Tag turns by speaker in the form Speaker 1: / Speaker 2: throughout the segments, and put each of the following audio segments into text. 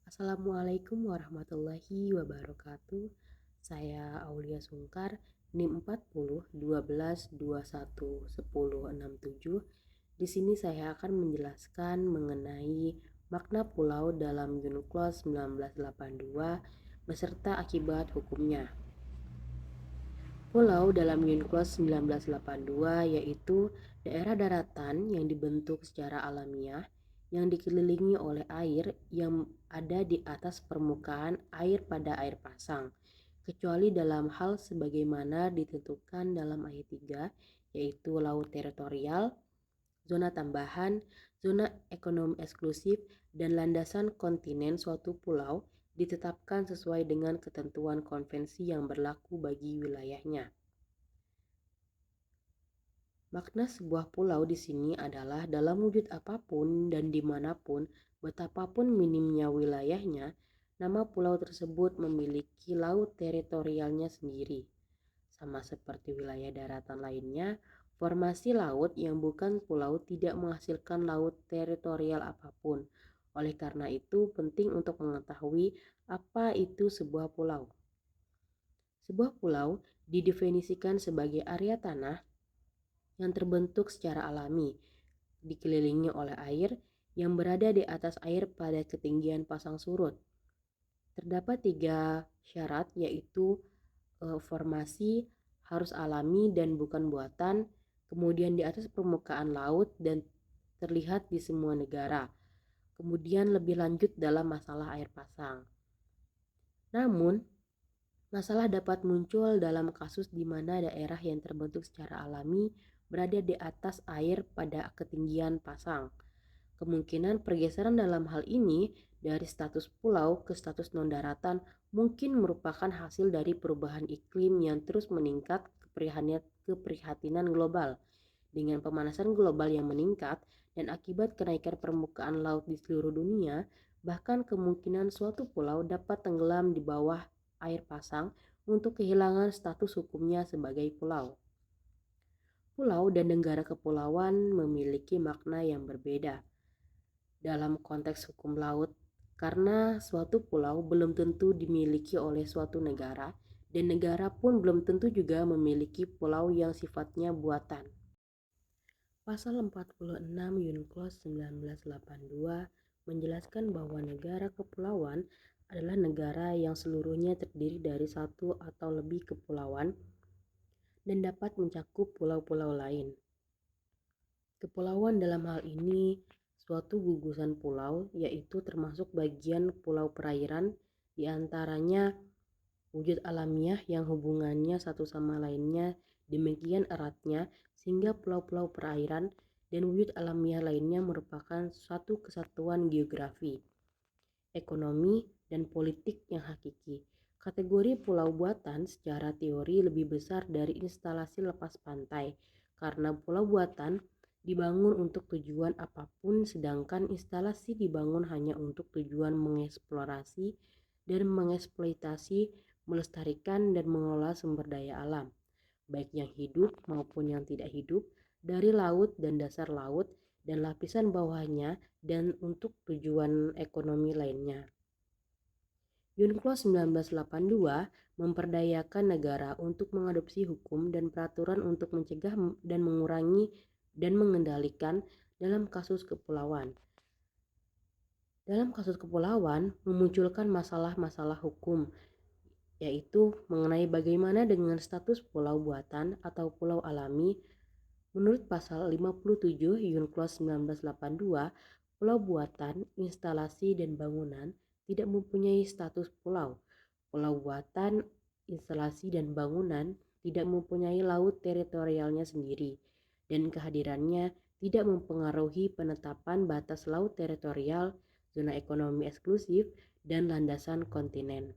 Speaker 1: Assalamualaikum warahmatullahi wabarakatuh. Saya Aulia Sungkar, NIM 40 12 21 10 67. Di sini saya akan menjelaskan mengenai makna pulau dalam UNCLOS 1982 beserta akibat hukumnya. Pulau dalam UNCLOS 1982 yaitu daerah daratan yang dibentuk secara alamiah yang dikelilingi oleh air yang ada di atas permukaan air pada air pasang, kecuali dalam hal sebagaimana ditentukan dalam ayat 3, yaitu laut teritorial, zona tambahan, zona ekonomi eksklusif, dan landasan kontinen suatu pulau ditetapkan sesuai dengan ketentuan konvensi yang berlaku bagi wilayahnya. Makna sebuah pulau di sini adalah dalam wujud apapun dan dimanapun, betapapun minimnya wilayahnya, nama pulau tersebut memiliki laut teritorialnya sendiri. Sama seperti wilayah daratan lainnya, formasi laut yang bukan pulau tidak menghasilkan laut teritorial apapun. Oleh karena itu, penting untuk mengetahui apa itu sebuah pulau. Sebuah pulau didefinisikan sebagai area tanah yang terbentuk secara alami, dikelilingi oleh air yang berada di atas air pada ketinggian pasang surut. Terdapat 3 syarat, yaitu formasi harus alami dan bukan buatan, kemudian di atas permukaan laut dan terlihat di semua negara, kemudian lebih lanjut dalam masalah air pasang. Namun, masalah dapat muncul dalam kasus di mana daerah yang terbentuk secara alami berada di atas air pada ketinggian pasang. Kemungkinan pergeseran dalam hal ini dari status pulau ke status non-daratan mungkin merupakan hasil dari perubahan iklim yang terus meningkat keprihatinan global. Dengan pemanasan global yang meningkat dan akibat kenaikan permukaan laut di seluruh dunia, bahkan kemungkinan suatu pulau dapat tenggelam di bawah air pasang untuk kehilangan status hukumnya sebagai pulau. Pulau dan negara kepulauan memiliki makna yang berbeda dalam konteks hukum laut, karena suatu pulau belum tentu dimiliki oleh suatu negara dan negara pun belum tentu juga memiliki pulau yang sifatnya buatan. Pasal 46 UNCLOS 1982 menjelaskan bahwa negara kepulauan adalah negara yang seluruhnya terdiri dari satu atau lebih kepulauan dan dapat mencakup pulau-pulau lain. Kepulauan dalam hal ini suatu gugusan pulau, yaitu termasuk bagian pulau perairan, diantaranya wujud alamiah yang hubungannya satu sama lainnya demikian eratnya sehingga pulau-pulau perairan dan wujud alamiah lainnya merupakan suatu kesatuan geografi, ekonomi, dan politik yang hakiki. Kategori pulau buatan secara teori lebih besar dari instalasi lepas pantai karena pulau buatan dibangun untuk tujuan apapun sedangkan instalasi dibangun hanya untuk tujuan mengeksplorasi dan mengeksploitasi, melestarikan dan mengelola sumber daya alam, baik yang hidup maupun yang tidak hidup, dari laut dan dasar laut dan lapisan bawahnya dan untuk tujuan ekonomi lainnya. UNCLOS 1982 memperdayakan negara untuk mengadopsi hukum dan peraturan untuk mencegah dan mengurangi dan mengendalikan dalam kasus kepulauan. Dalam kasus kepulauan memunculkan masalah-masalah hukum, yaitu mengenai bagaimana dengan status pulau buatan atau pulau alami. Menurut pasal 57 UNCLOS 1982, pulau buatan, instalasi dan bangunan tidak mempunyai status pulau. Pulau buatan, instalasi dan bangunan tidak mempunyai laut teritorialnya sendiri dan kehadirannya tidak mempengaruhi penetapan batas laut teritorial, zona ekonomi eksklusif, dan landasan kontinen.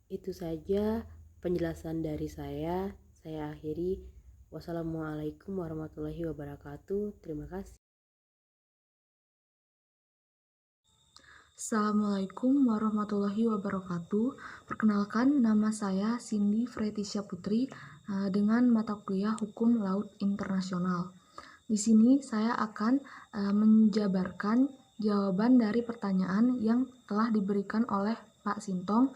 Speaker 1: Itu saja penjelasan dari saya. Saya akhiri. Wassalamualaikum warahmatullahi wabarakatuh. Terima kasih.
Speaker 2: Assalamualaikum warahmatullahi wabarakatuh. Perkenalkan, nama saya Cindy Fretisha Putri dengan mata kuliah Hukum Laut Internasional. Di sini saya akan menjabarkan jawaban dari pertanyaan yang telah diberikan oleh Pak Sintong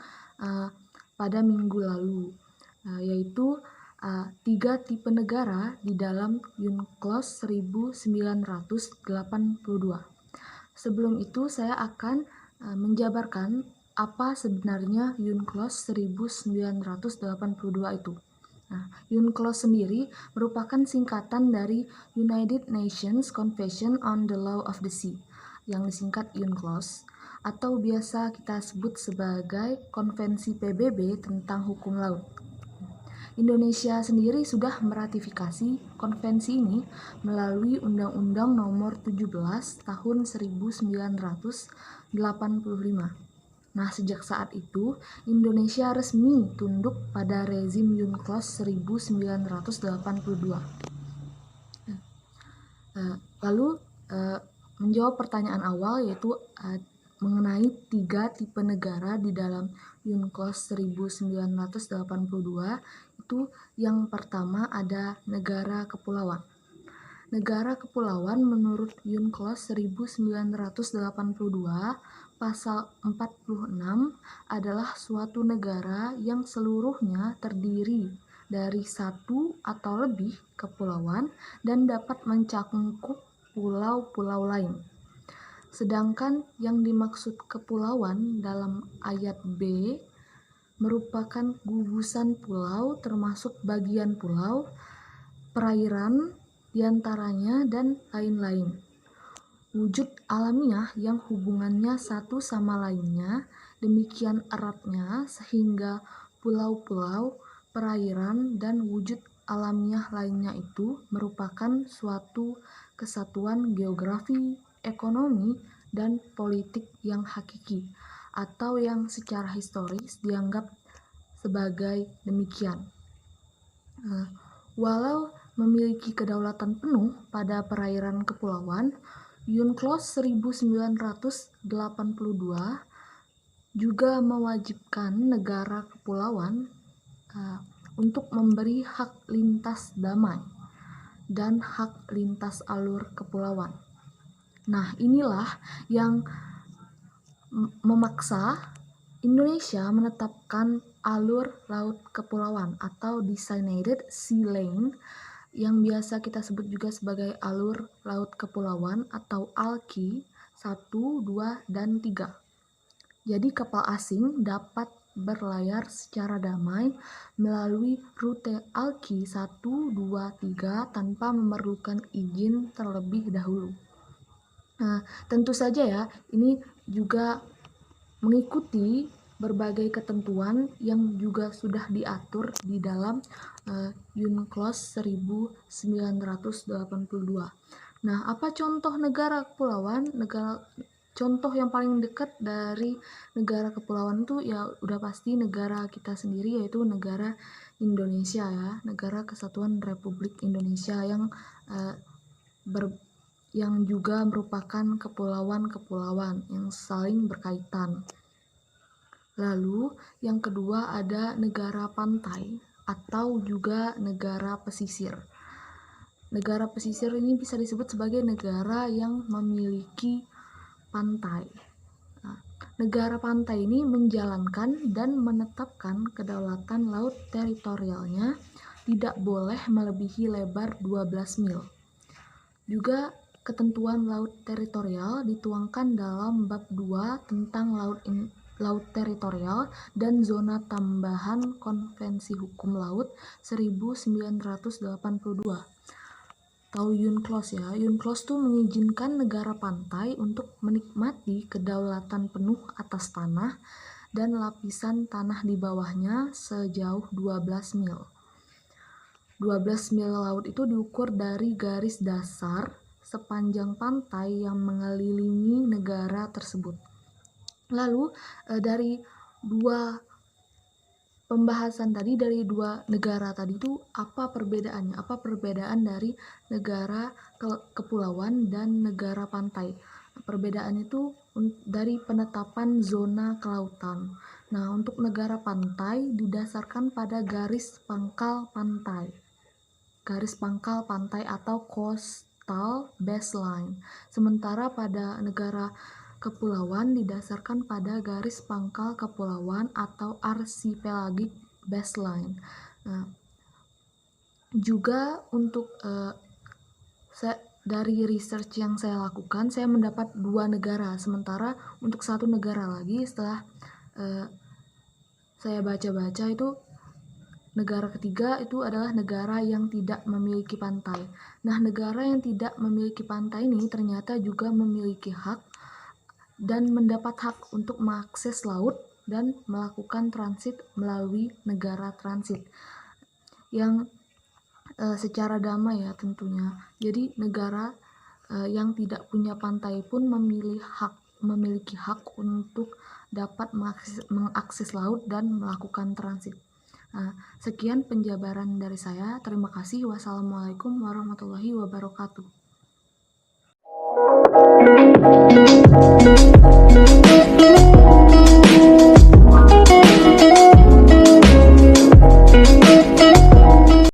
Speaker 2: pada minggu lalu, yaitu 3 tipe negara di dalam UNCLOS 1982. Sebelum itu saya akan menjabarkan apa sebenarnya UNCLOS 1982 itu. Nah, UNCLOS sendiri merupakan singkatan dari United Nations Convention on the Law of the Sea, yang disingkat UNCLOS, atau biasa kita sebut sebagai Konvensi PBB tentang Hukum Laut. Indonesia sendiri sudah meratifikasi konvensi ini melalui Undang-Undang Nomor 17 Tahun 1985. Nah, sejak saat itu, Indonesia resmi tunduk pada rezim UNCLOS 1982. Lalu, menjawab pertanyaan awal, yaitu mengenai 3 tipe negara di dalam UNCLOS 1982, itu yang pertama ada negara kepulauan. Negara kepulauan menurut UNCLOS 1982 pasal 46 adalah suatu negara yang seluruhnya terdiri dari satu atau lebih kepulauan dan dapat mencakup pulau-pulau lain. Sedangkan yang dimaksud kepulauan dalam ayat B merupakan gugusan pulau termasuk bagian pulau, perairan diantaranya, dan lain-lain. Wujud alamiah yang hubungannya satu sama lainnya demikian eratnya sehingga pulau-pulau, perairan, dan wujud alamiah lainnya itu merupakan suatu kesatuan geografi, ekonomi, dan politik yang hakiki, atau yang secara historis dianggap sebagai demikian. Walau memiliki kedaulatan penuh pada perairan kepulauan, UNCLOS 1982 juga mewajibkan negara kepulauan untuk memberi hak lintas damai dan hak lintas alur kepulauan. Nah, inilah yang memaksa Indonesia menetapkan alur laut kepulauan atau Designated Sea Lane yang biasa kita sebut juga sebagai alur laut kepulauan atau ALKI 1, 2, dan 3. Jadi kapal asing dapat berlayar secara damai melalui rute ALKI 1, 2, 3 tanpa memerlukan izin terlebih dahulu. Nah, tentu saja ya, ini juga mengikuti berbagai ketentuan yang juga sudah diatur di dalam UNCLOS 1982. Nah, apa contoh negara kepulauan? Contoh yang paling dekat dari negara kepulauan itu ya udah pasti negara kita sendiri, yaitu negara Indonesia ya, Negara Kesatuan Republik Indonesia yang juga merupakan kepulauan-kepulauan yang saling berkaitan. Lalu yang kedua ada negara pantai atau juga negara pesisir. Negara pesisir ini bisa disebut sebagai negara yang memiliki pantai. Nah, negara pantai ini menjalankan dan menetapkan kedaulatan laut teritorialnya tidak boleh melebihi lebar 12 mil. Juga ketentuan laut teritorial dituangkan dalam bab 2 tentang laut teritorial dan zona tambahan Konvensi Hukum Laut 1982 atau UNCLOS ya. UNCLOS itu mengizinkan negara pantai untuk menikmati kedaulatan penuh atas tanah dan lapisan tanah di bawahnya sejauh 12 mil. 12 mil laut itu diukur dari garis dasar sepanjang pantai yang mengelilingi negara tersebut. Lalu dari dua pembahasan tadi, dari dua negara tadi itu apa perbedaannya? Apa perbedaan dari negara kepulauan dan negara pantai? Perbedaan itu dari penetapan zona kelautan. Nah, untuk negara pantai didasarkan pada garis pangkal pantai. Garis pangkal pantai atau coastal baseline, sementara pada negara kepulauan didasarkan pada garis pangkal kepulauan atau archipelagic baseline. Nah, juga untuk dari research yang saya lakukan, saya mendapat 2 negara, sementara untuk 1 negara lagi setelah saya baca-baca itu negara ketiga itu adalah negara yang tidak memiliki pantai. Nah, negara yang tidak memiliki pantai ini ternyata juga memiliki hak dan mendapat hak untuk mengakses laut dan melakukan transit melalui negara transit yang secara damai ya tentunya. Jadi negara yang tidak punya pantai pun memiliki hak untuk dapat mengakses laut dan melakukan transit. Nah, sekian penjabaran dari saya. Terima kasih. Wassalamualaikum warahmatullahi wabarakatuh.